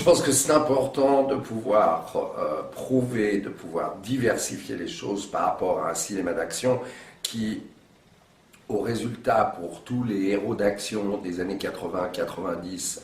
je pense que c'est important de pouvoir prouver, de pouvoir diversifier les choses par rapport à un cinéma d'action qui, au résultat, pour tous les héros d'action des années 80-90,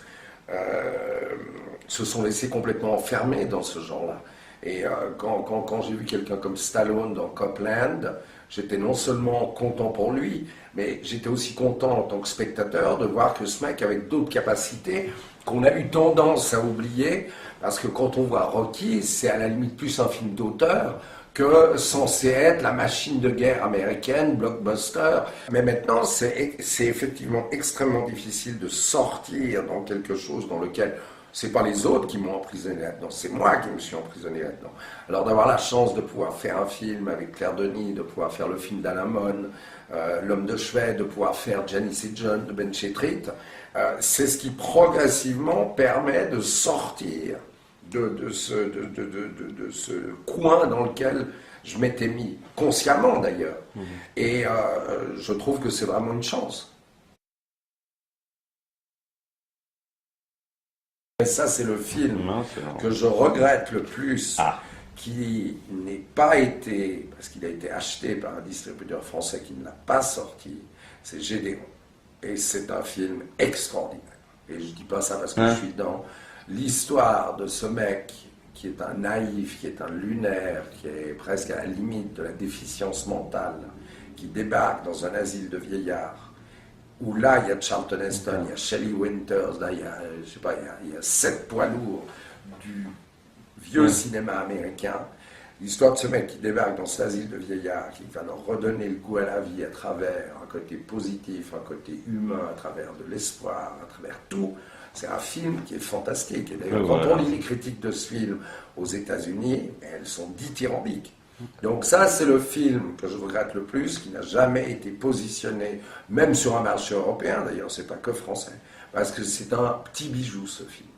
se sont laissés complètement enfermer dans ce genre-là. Et quand j'ai vu quelqu'un comme Stallone dans Copland, j'étais non seulement content pour lui, mais j'étais aussi content en tant que spectateur de voir que ce mec avait d'autres capacités qu'on a eu tendance à oublier, parce que quand on voit Rocky, c'est à la limite plus un film d'auteur que censé être la machine de guerre américaine, blockbuster. Mais maintenant, c'est effectivement extrêmement difficile de sortir dans quelque chose dans lequel c'est pas les autres qui m'ont emprisonné là-dedans, c'est moi qui me suis emprisonné là-dedans. Alors d'avoir la chance de pouvoir faire un film avec Claire Denis, de pouvoir faire le film d'Alain Monn, L'homme de chevet, de pouvoir faire Janice et John de Ben Chetrit, c'est ce qui progressivement permet de sortir de ce coin dans lequel je m'étais mis, consciemment d'ailleurs. Et je trouve que c'est vraiment une chance. Et ça, c'est le film que je regrette le plus, qui n'ait pas été, parce qu'il a été acheté par un distributeur français qui ne l'a pas sorti, c'est Gédéon. Et c'est un film extraordinaire. Et je ne dis pas ça parce que je suis dans l'histoire de ce mec qui est un naïf, qui est un lunaire, qui est presque à la limite de la déficience mentale, qui débarque dans un asile de vieillards, où là, il y a Charlton Heston, il y a Shelley Winters, là, il y a, je sais pas, il y a 7 poids lourds du vieux cinéma américain. L'histoire de ce mec qui débarque dans cet asile de vieillards, qui va leur redonner le goût à la vie à travers un côté positif, un côté humain, à travers de l'espoir, à travers tout. C'est un film qui est fantastique. Et d'ailleurs, quand on lit les critiques de ce film aux États-Unis, elles sont dithyrambiques. Donc ça, c'est le film que je regrette le plus, qui n'a jamais été positionné, même sur un marché européen d'ailleurs, c'est pas que français, parce que c'est un petit bijou ce film.